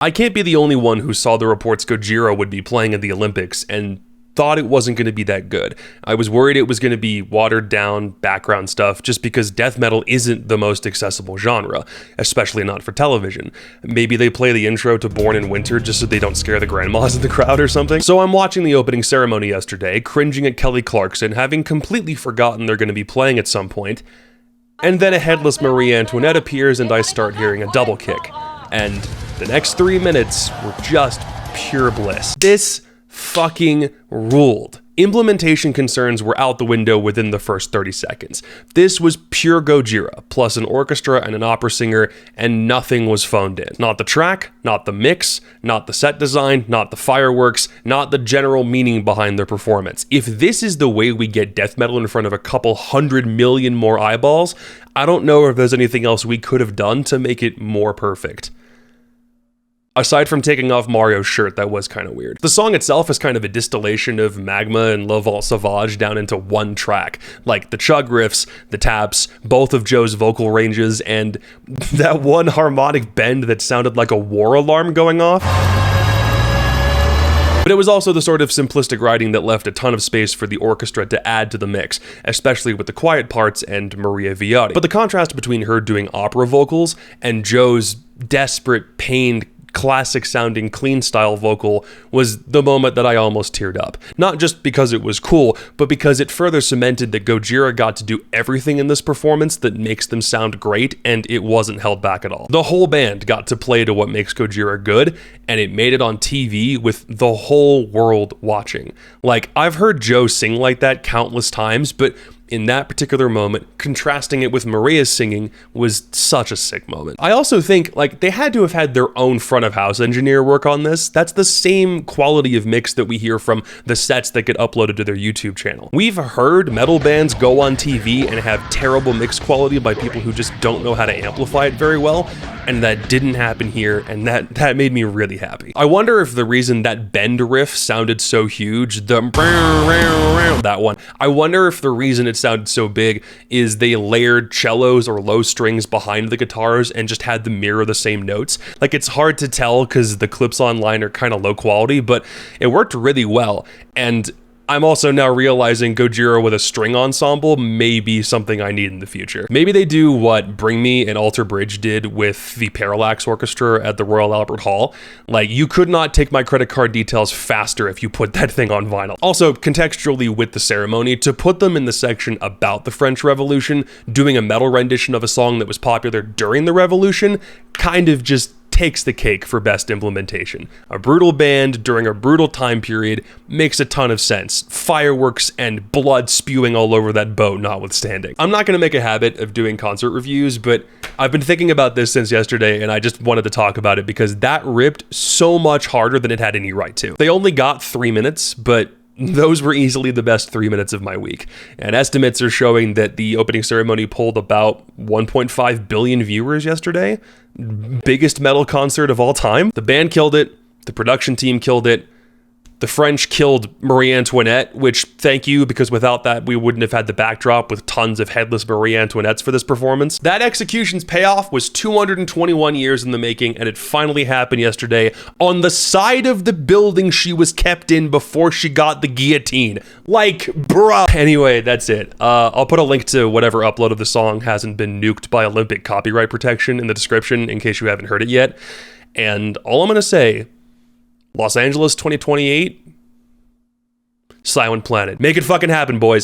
I can't be the only one who saw the reports Gojira would be playing in the Olympics and thought it wasn't going to be that good. I was worried it was going to be watered down background stuff just because death metal isn't the most accessible genre, especially not for television. Maybe they play the intro to Born in Winter just so they don't scare the grandmas in the crowd or something. So I'm watching the opening ceremony yesterday, cringing at Kelly Clarkson, having completely forgotten they're going to be playing at some point, and then a headless Marie Antoinette appears and I start hearing a double kick. And the next 3 minutes were just pure bliss. This fucking ruled. Implementation concerns were out the window within the first 30 seconds. This was pure Gojira, plus an orchestra and an opera singer, and nothing was phoned in. Not the track, not the mix, not the set design, not the fireworks, not the general meaning behind their performance. If this is the way we get death metal in front of a couple 100 million more eyeballs, I don't know if there's anything else we could have done to make it more perfect. Aside from taking off Mario's shirt, that was kind of weird. The song itself is kind of a distillation of Magma and La Vault Sauvage down into one track. Like the chug riffs, the taps, both of Joe's vocal ranges, and that one harmonic bend that sounded like a war alarm going off. But it was also the sort of simplistic writing that left a ton of space for the orchestra to add to the mix, especially with the quiet parts and Maria Viati. But the contrast between her doing opera vocals and Joe's desperate, pained, classic sounding clean style vocal was the moment that I almost teared up. Not just because it was cool, but because it further cemented that Gojira got to do everything in this performance that makes them sound great, and it wasn't held back at all. The whole band got to play to what makes Gojira good, and it made it on TV with the whole world watching. Like, I've heard Joe sing like that countless times, but in that particular moment, contrasting it with Maria's singing was such a sick moment. I also think, like, they had to have had their own front of house engineer work on this. That's the same quality of mix that we hear from the sets that get uploaded to their YouTube channel. We've heard metal bands go on TV and have terrible mix quality by people who just don't know how to amplify it very well, and that didn't happen here, and that made me really happy. I wonder if the reason that bend riff sounded so huge, that one, I wonder if the reason it sounded so big is they layered cellos or low strings behind the guitars and just had them mirror the same notes. Like, it's hard to tell because the clips online are kind of low quality, but it worked really well. And I'm also now realizing Gojira with a string ensemble may be something I need in the future. Maybe they do what Bring Me and Alter Bridge did with the Parallax Orchestra at the Royal Albert Hall. Like, you could not take my credit card details faster if you put that thing on vinyl. Also, contextually with the ceremony, to put them in the section about the French Revolution, doing a metal rendition of a song that was popular during the Revolution, kind of just takes the cake for best implementation. A brutal band during a brutal time period makes a ton of sense. Fireworks and blood spewing all over that boat notwithstanding. I'm not going to make a habit of doing concert reviews, but I've been thinking about this since yesterday, and I just wanted to talk about it because that ripped so much harder than it had any right to. They only got 3 minutes, but those were easily the best 3 minutes of my week. And estimates are showing that the opening ceremony pulled about 1.5 billion viewers yesterday. Biggest metal concert of all time. The band killed it. The production team killed it. The French killed Marie Antoinette, which, thank you, because without that, we wouldn't have had the backdrop with tons of headless Marie Antoinettes for this performance. That execution's payoff was 221 years in the making, and it finally happened yesterday on the side of the building she was kept in before she got the guillotine. Like, bruh. Anyway, that's it. I'll put a link to whatever upload of the song hasn't been nuked by Olympic copyright protection in the description in case you haven't heard it yet. And all I'm gonna say, Los Angeles 2028, Silent Planet. Make it fucking happen, boys.